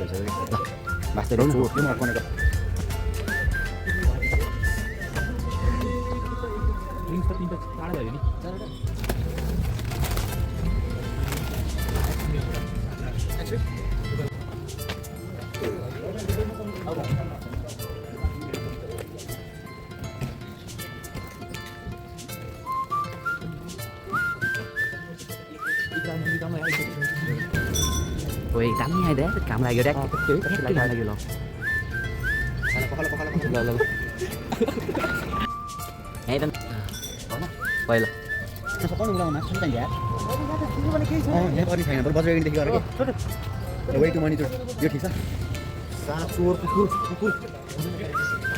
हुन्छ ल मास्टर यो मर्काउनेको रिङ्स त तिनवटा टाढा भयो नि ओइ दामी आइदे काम लाग्यो रे लाग्यो ल ल ल यही त पहिला सकाउनु बेलामा मासु चाहिन्छ यार यहाँ पनि छैन बरु बज्रगढीदेखि गएर के वे टु मनी यो ठिक छ साला चोर कुकुर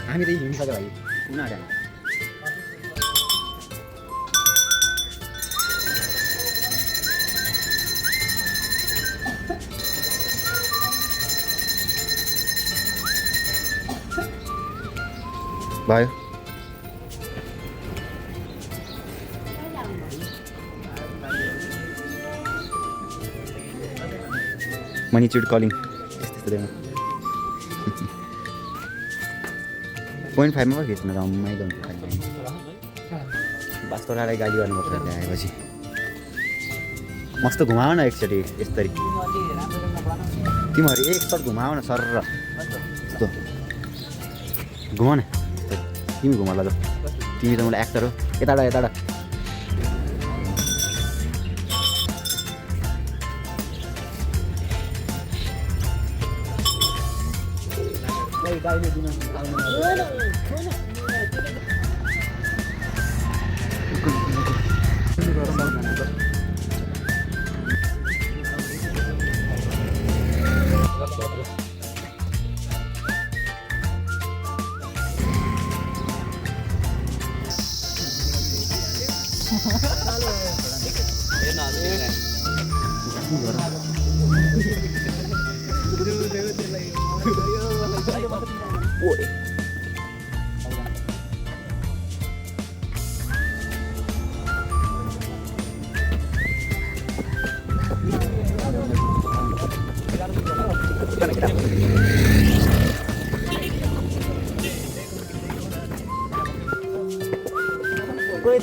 हामी त हिँडिसक्यो भाइ कुन आँटा भयो मनीच्युड कलिङ यस्तो देख्नु 0.5 मा पो खिच्नु रमाइलो हुन्छ बास्तोलाई गाली गर्नुपर्छ त्यहाँ आएपछि मस्त घुमाऊ न एकचोटि यसरी तिमीहरू एकपल्ट घुमाऊ न सर यस्तो घुमाऊ न तिमी घुमा ल तिमी त मलाई एक्टर हो यताबाट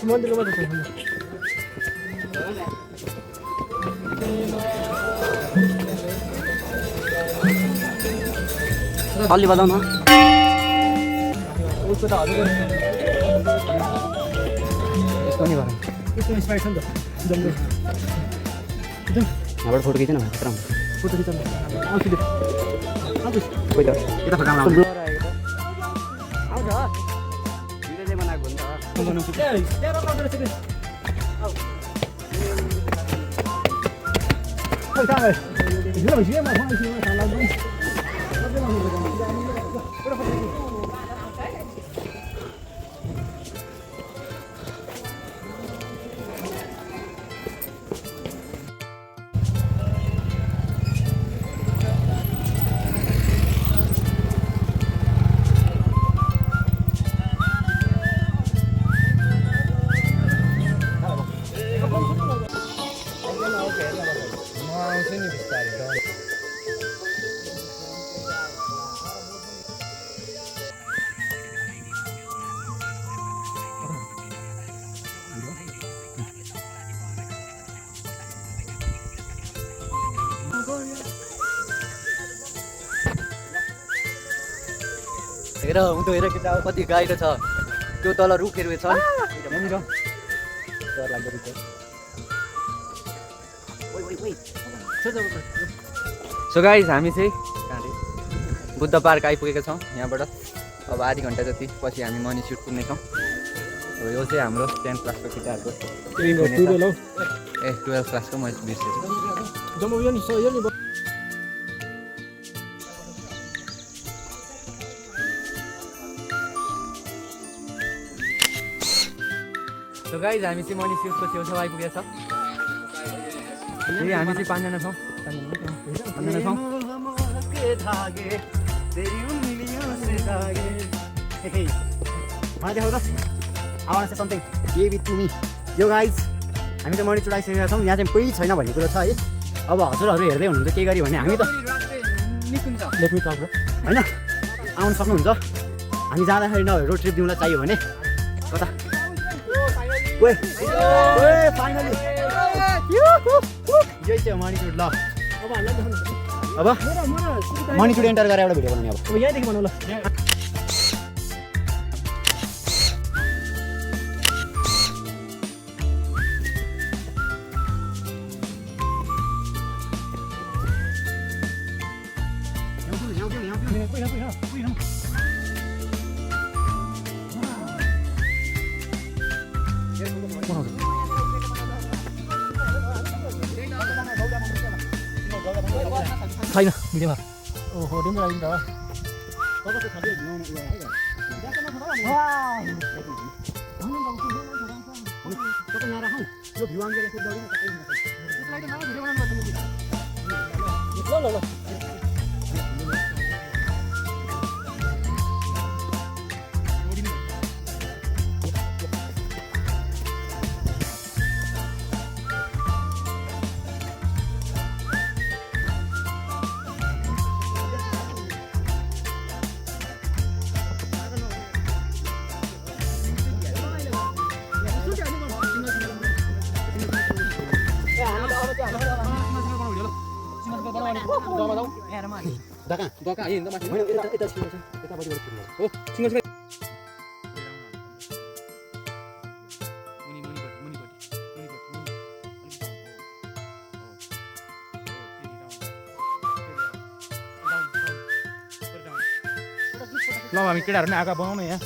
मन्दिरको मात्र अलि बजाउन उसको त हजुर यसको नि भएर यसको इन्सपायर छ नि त जम्मै यहाँबाट फोटो खिच्न खतरा फोटो खिच्नु आउँछु कोही त यता फटाम लाउनु ब्लर आएको त आउँछ भिडियो बनाएको हो नि त हेर हुँदो हेर केटा कति गाइरो छ त्यो तल रुखहरू छ सो गाइस हामी चाहिँ बुद्ध पार्क आइपुगेका छौँ यहाँबाट अब आधी घन्टा जति पछि हामी मनीच्युड पुग्नेछौँ यो चाहिँ हाम्रो 10th क्लासको केटाहरूको ए 12th क्लासको मैले बिर्सेछु सो गाइज हामी चाहिँ मनीच्युडको छेउछाउ आइपुगेको छ हामी चाहिँ 5 जना छौँ यो गाइज हामी त मनीच्युड आइसकेका छौँ यहाँ चाहिँ कोही छैन भन्ने कुरो छ है अब हजुरहरू हेर्दै हुनुहुन्छ के गरी भने हामी त निकुञ्ज लेट मी टक ब्रो होइन आउनु सक्नुहुन्छ हामी जाँदाखेरि नभए रोड ट्रिप दिउँला चाहियो भने कता ओए फाइनली यही चाहिँ हो मणिचुड ल अब हामीलाई देखाउनु अब मणिचुड एन्टर गरेर एउटा भिडियो बनाउने अब अब यहाँदेखि बनाऊ ल छैन भिडियोमा ओहो डेन्जर आइदिन्छ ल हामी केटाहरू पनि आएको बनाउनु यहाँ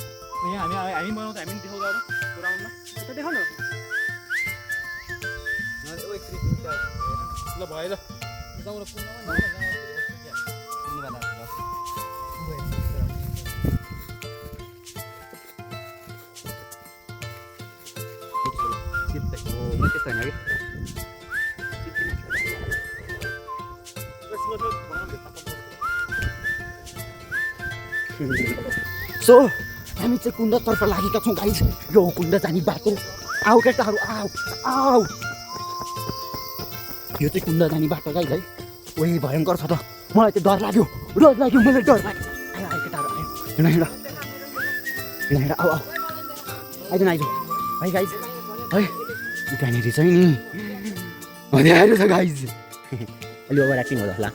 हामी बनाउँदा हामी पनि देखाउँदा त्यो राउन्डमा त्यो देखाउन ल भयो ल सो हामी चाहिँ कुण्डतर्फ लागेका छौँ गाइस यो कुण्ड जाने बाटो आऊ केटाहरू आऊ आऊ यो चाहिँ कुण्ड जाने बाटो गाइस है ओइ भयङ्कर छ त मलाई चाहिँ डर लाग्यो मलाई डर लाग्यो आयो आयो केटाहरू आयो हिँड आऊ आऊ आइज है गाइस है त्यहाँनिर चाहिँ नि अँध्यारो छ गाइस अलि ओभर एक्टिङ होला होला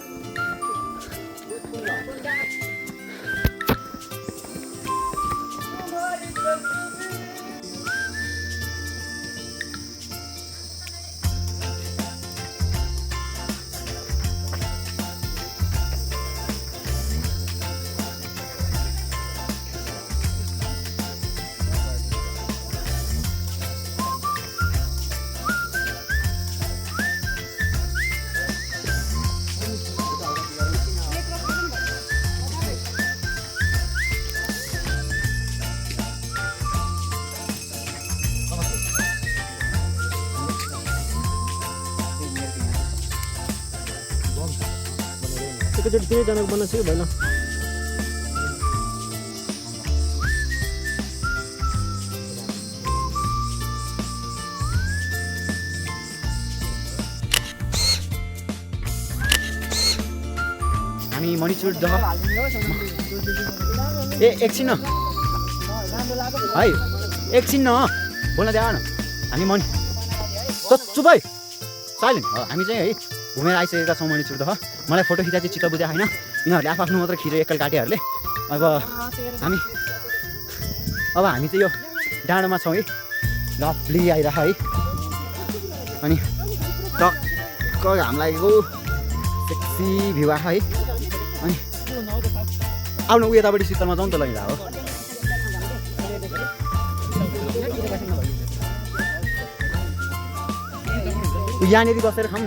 एकैचोटि त्यहीजनाको बनाएको छ कि भएन हामी मणिचुड जग्गा ए एकछिन न है एकछिन न बोल्न देऊ न हामी मणि चुप है साइलेन्ट हामी चाहिँ है घुमेर आइसकेका छौँ मणिचुड जग्गा मलाई फोटो खिच्दा चाहिँ चित्त बुझ्यो होइन यिनीहरूले आफ्नो मात्र खिच्यो एकल काटेहरूले अब हामी चाहिँ यो डाँडोमा छौँ है लभली आइरह है अनि टक्क घाम लागेको सेक्सी भ्यू आएको है अनि आउनु उयो यतापट्टि शीतलमा जाउँ त लैला हो यहाँनिर बसेर खाउँ न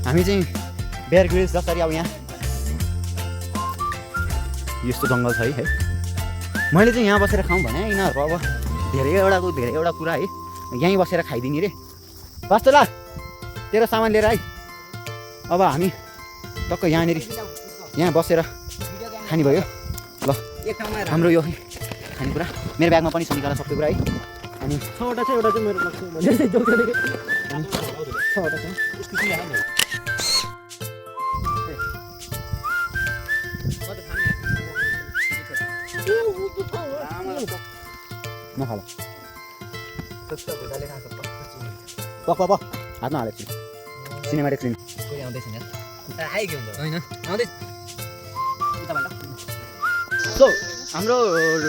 हामी चाहिँ बेयर ग्रिल्स जसरी अब यहाँ यस्तो जङ्गल छ है मैले चाहिँ यहाँ बसेर खाउँ भने यिनीहरूको अब धेरैवटा कुरा है यहीँ बसेर खाइदिने रे बस्छ ल तेरो सामान लिएर है अब हामी टक्क यहाँनिर यहाँ बसेर खाने भयो ल हाम्रो यो खानेकुरा मेरो ब्यागमा पनि छ निकाल्न सक्ने कुरा है अनि 6वटा छ एउटा चाहिँ मेरो लक्ष्य छ नखाला कस्तो भुजाले खाएको पक पक पक हातमा हालेको छु सिनेमेटिक फिल्म कोही आउँदैछ नि आइगयो होइन आउँदै सो हाम्रो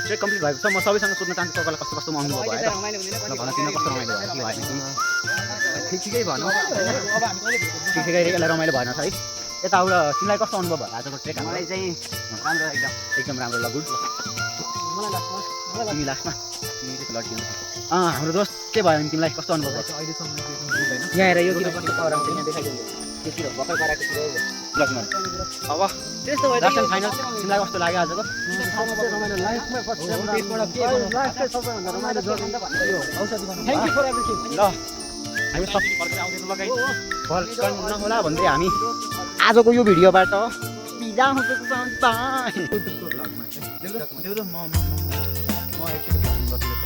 ट्रेक कम्प्लिट भएको छ म सबैसँग सोध्न चाहन्छु तपाईँलाई कस्तो कस्तो अनुभव भयो त भन तिमीलाई कस्तो रमाइलो भयो कि भएन कि ठिकै भनौँ ठिकै यसलाई रमाइलो भएन छ है यताबाट तिमीलाई कस्तो अनुभव भयो आजको ट्रेक मलाई चाहिँ राम्रो एकदम राम्रो ल गुड तिमी लास्टमा तिमी चाहिँ लड्किनु हाम्रो दोस्त के भयो भने तिमीलाई कस्तो अनुभव भयो अहिलेसम्म यहाँ आएर यो किन पनि पावर आउँछ यहाँ देखाइदिनु त्यतिर भर्खर गराएको छु ल तिमीहरू अब त्यस्तो भयो लास्ट एन्ड फाइनल तिमीलाई कस्तो लाग्यो आजको ल हामी सब नहोला भन्दै हामी आजको यो भिडियोबाट बिदा हुँदैछ बाई म एकचोटि भन्नु